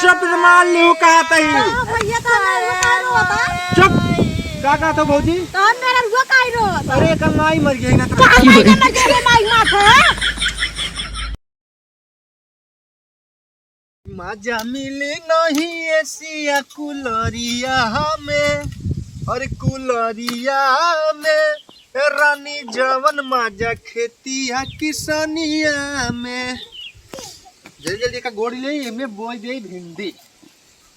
चुप मार लियो कहता ही भैया तो होता चुप का तो भौजी तो मेरा रुआ काई रो अरे कमाई मर गई ना तो माई मर गई माई माथे मजा मिले नहीं एसिया कुलरिया में और कुलरिया में रानी जवन मजा खेतिया किसानिया में जल्दी जल्दी का गोड़ी ले में बोई दे भिंडी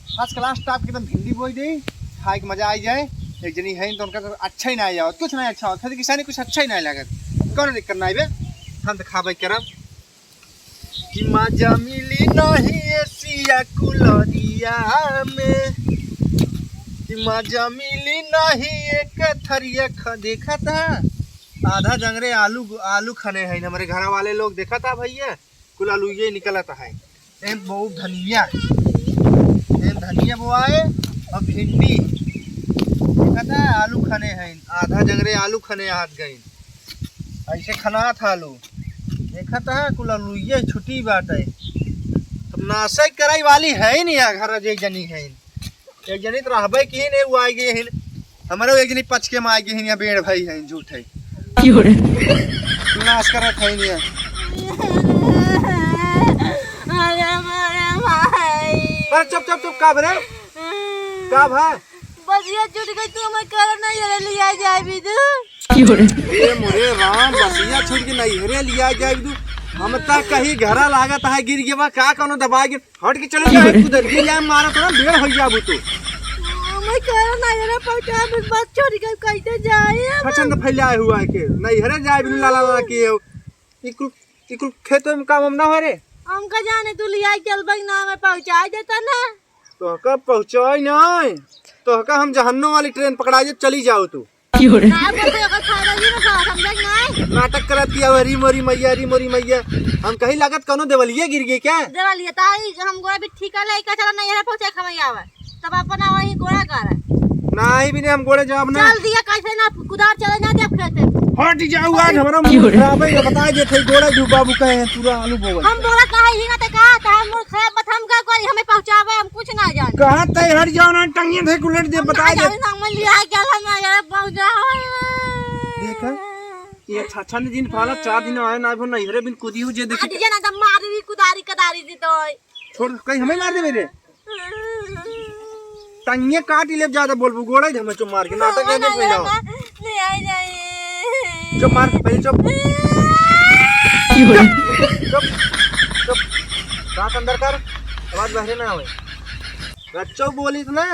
फर्स्ट क्लास टाइप के भिंडी बोई दे खाए के मजा आई जाए एक जनी है तो उनका तो अच्छा ही ना आया कुछ नहीं अच्छा होता किसानी कुछ अच्छा ही नहीं लगा कौन दिक्कत नहीं बे हम तो खाबे करब कि मजा मिली नहीं एसिया कुलरिया में कि मजा मिली नहीं एक थरिया देखा था आधा जंगरे आलू आलू खाने हैं हमारे घर वाले लोग देखा था भैया कुल आलू ये निकलता है बहुत धनिया बोआए और भिंडी देखा था आलू खाने हैं आधा जंगरे आलू खाने हाथ गए ऐसे खाना था आलू देखा था कुल आलू ये छुट्टी बात है तो नाशा कराई वाली है ही नहीं घर एक जनी है एक जनी तो रहबे की नहीं वो आई गई हमारे एक जनी पच के में आई गई बेड़ भाई है झूठ है नाश करत है नहीं अरे चुप चुप चुप का भरे का भाई बसिया छूट गई तू मैं कर नहीं रे लिया जाए भी तू ए मोरे राम बसिया छूट के नहीं रे लिया जाए तू हम तक कहीं घरा लागत है गिर गया का कोनो दबा गिर हट के चले जाए उधर गिर जाए मारा तो भीड़ हो जाबू तू मैं कर नहीं रे पहुंचा बस छोड़ के कैसे जाए पसंद फैलाए हुआ है के नहीं हरे जाए बिन लाला ला के इकुल खेतों में काम ना हो रे हम का जाने तू लिया चल भाई ना मैं पहुंचा देता ना तो का पहुंचाई नहीं तो का हम जहन्नुम वाली ट्रेन पकड़ा जे चली जाओ तू ना बोलते का खाना जी ना समझ नहीं नाटक करती है हरी मोरी मैया हम कहीं लागत कोनो देवलिए गिर गई क्या देवलिए ताई हम गोरा भी ठीका लेके चला नहीं है पहुंचे खमैया आवे तब अपना वही गोरा कर नहीं भी नहीं हम गोड़े जवाब ना चल दिया कैसे ना कुदार चले ना देख खेते हट जाओ आज हमारा मुंह खराब है बता जे थे गोड़ा दू बाबू कहे हैं पूरा आलू बोल हम बोला कहा ही ना ते का त हम मुंह खराब बत हम का कोई हमें पहुंचावे हम कुछ ना जान कहां ते हट जाओ ना टंगिए थे कुलट दे बता दे हम लिया चल हम यार पहुंचा देखा ये छछन दिन पाला 4 दिन आए ना नहीं रे बिन कुदी हो जे देखी आज जना त मारवी कुदारी कदारी दी तो छोड़ कहीं हमें मार दे मेरे टंगिए काट ले ज्यादा बोलबू गोड़ा ही हमें चुप मार के नाटक के दे पहले ले आ जाए चुप मार पहले चुप चुप दांत अंदर कर आवाज बाहर ना आवे बच्चों बोली ना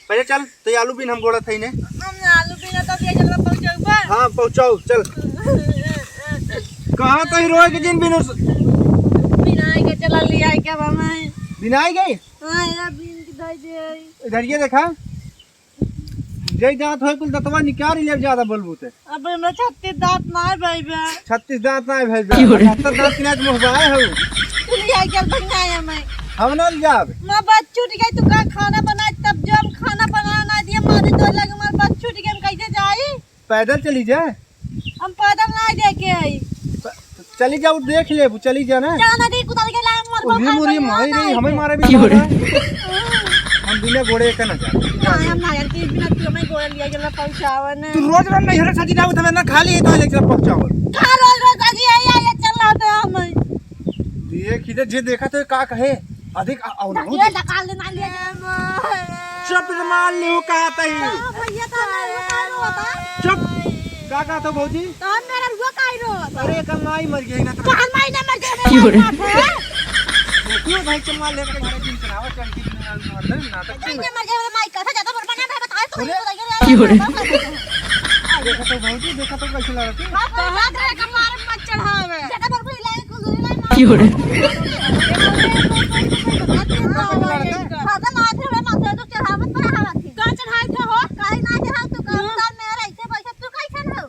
पहले चल तो आलू बिन हम गोड़ा थई ने हम आलू बिना तो दिया चल पहुंचाऊ पर हां पहुंचाओ चल कहां तो रोए के दिन बिन बिना के चला लिया क्या मामा बिनाई गई हां यार बिन की दई दे इधर ये देखा जय दांत होय कुल दतवा निकाल ले ज्यादा बोलबू ते अब हमरा 36 दांत ना भाई बे 36 दांत ना भेज 70 दांत किना मुहबाए हो तू लिया चल बनाया मैं हम ना जाब मां बात छूट गई तू का खाना बना तब जब खाना बनाना दिया मारे तो लगे मार बात छूट गई हम कैसे जाई पैदल चली जा हम पैदल ना देखे आई चली जाओ देख ले चली जा ना जाना दी कुदार के ला मार ओही मोरी मारी नहीं हमें मारे भी हम बिना घोड़े का ना जा हम ना यार तीन बिना तू मैं गोल लिया चल पहुंचावन तू रोज रोज नहीं हरे सजी जाओ तो मैं ना खाली तो लेकर पहुंचाओ खा रोज रोज अजी आई चल रहा था हम ये किधर जे देखा तो का कहे अधिक आओ ना ये निकाल देना लिया चुप मार लियो कहता ही भैया तो होता चुप का तो भौजी तो मेरा रुआ काई रो अरे कमाई मर गई ना तो कहां माई ना मर गए क्यों भाई चम्मा लेकर घर दिन चलावा चंकी नाटक नहीं मर गए माई का ज्यादा बना है बताए तो देखा तो भौजी देखा तो कैसे लगा थी हाथ रे का मार मत चढ़ावे ज्यादा बरबरी लाए कुल लाए हां ना थे माथे तो चढ़ावत पर हवा थी का चढ़ाई थे हो काई ना चढ़ा तू का मेरा ऐसे पैसा तू कैसन हो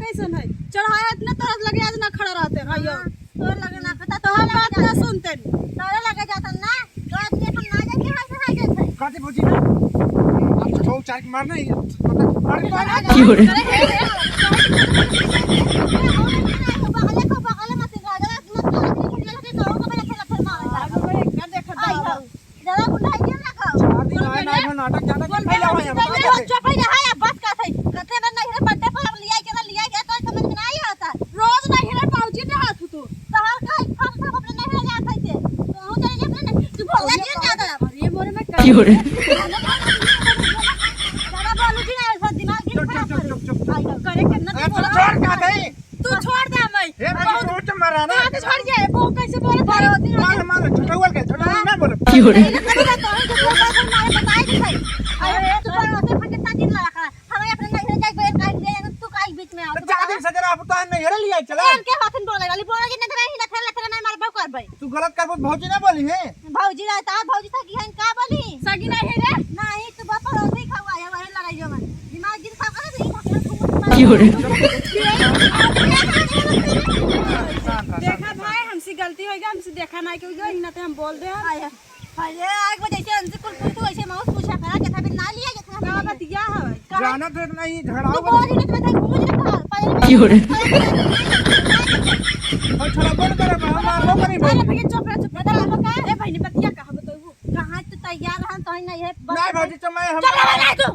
कैसन है चढ़ाया इतना तरस लगे आज ना खड़ा रहते भैया तो लगे ना पता तो हम बात ना सुनते तोरे लगे जाता ना तो आज के हम ना जाके हाथ जाते काटे भौजी ना आप तो ठोक चार के मारना ही पता अरे बगले मत गाड़ा मत नाटक जाना बोल पहले आवा पहले हो चुप ही रहा है बस का थे कथे में नहीं रे बर्थडे पर लिया के तो समझ में नहीं आता रोज नहीं रे पहुंची ना हाथ तू तहर का फस सब अपने नहीं ले आते थे तो हो चले अपने तू बोल रहा है ज्यादा ये मोरे में क्यों रे ज्यादा बोलू जी ना ऐसा दिमाग की खराब करे करना तू बोल छोड़ का गई तू छोड़ दे मैं हे बहुत मारा ना तू छोड़ जाए वो कैसे बोल रहा है मार मार छोटा हुआ के छोटा ना बोल क्यों रे चला तू गलत कर भौजी ना बोली है भौजी रहता भौजी सगी है का बोली सगी नहीं है रे नहीं तू बाप रोटी खवाया वही लगाई जो मन दिमाग गिर खा कर क्यों रे देखा भाई हमसे गलती हो गई हमसे देखा नहीं क्यों ना हम बोल दे आया अरे आग बजे से हमसे कुछ पूछो ऐसे माउस पूछा करा के था ना लिया के था बतिया है जाना तो नहीं झगड़ाओ बोल नहीं तो घूम जा क्यों रे और छोड़ा बोल करे मार लो करी अरे भैया चुप रह का ए भाई ने बतिया कहा बताऊ कहां तू तैयार है तो नहीं है नहीं भौजी तो मैं चल नहीं तू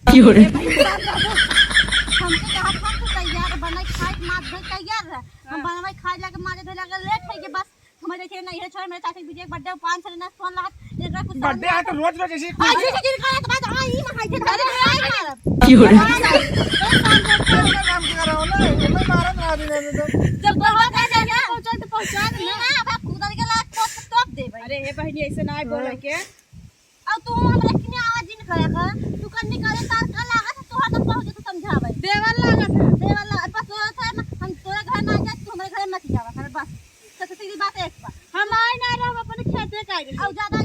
क्यों रे हमसे कहा था तू तैयार बना खाए मार दे तैयार है हम बनवाई खाए लगे मारे धो लगे लेट है के बस हमारे देखे नहीं है छोड़ मेरे चाचा के बर्थडे 5 साल ना फोन लगा एकरा कुछ बर्थडे है तो रोज रोज ऐसी आज के दिन का बात आई ना खाई थे अरे क्यों रे काम करो ना मैं मारा ना दिन में जब बहुत आ जाए पहुंचा दे ना अब खुदा के ला टॉप दे भाई अरे हे बहनी ऐसे ना बोले के अब तू हमरा किने आवाज नहीं करे का तू कन्नी करे तार का लागत तू हर पहुंच तो समझावे देवल लागत बस हम तोरा घर ना जा तू हमरे घर मत जावा कर बस तो सीधी बात है एक बार हम आए ना रह अपन खेते काई अब ज्यादा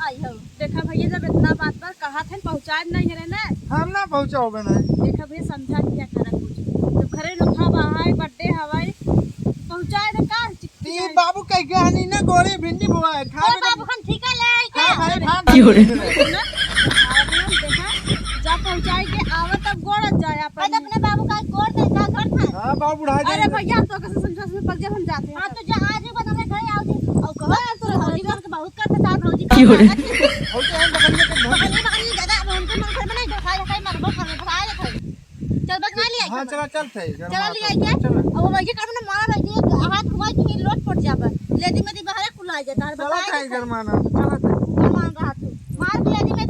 आई हो देखा भैया जब इतना बात पर कहा थे पहुंचाए नहीं है ना हम ना पहुंचाओगे नहीं देखा भैया समझा दिया करा कुछ तो घरे लोग हवाई बर्थडे हवाई पहुंचाए ना का ती बाबू कह के हनी ना गोरी भिंडी बुआ है खा बाबू हम ठीक है ले खा आई भाई खा क्यों रे जा पहुंचाई के आवे तब गोड़ जाए अपन अपने बाबू का गोड़ दे का घर था हां बाबू बुढ़ा जाए अरे भैया तो कैसे समझा में पक जब हम जाते हैं हां तो जा आज बता मैं घर आओ जी और कहो तो भौजी घर के बहुत करते था भौजी क्यों रे और तो हम बगल के घर नहीं दादा हम तो मन घर में नहीं खाए खाए मरबो खाने पर आए थे चल बस ना लिया हां चला चलते चला लिया क्या अब भैया कर में मारा भैया हाथ घुमा के लोट पड़ जाबे लेडी में दी बाहर कुल आ जाता है चला खाई घर माना चला मान रहा तू मार दिया दी में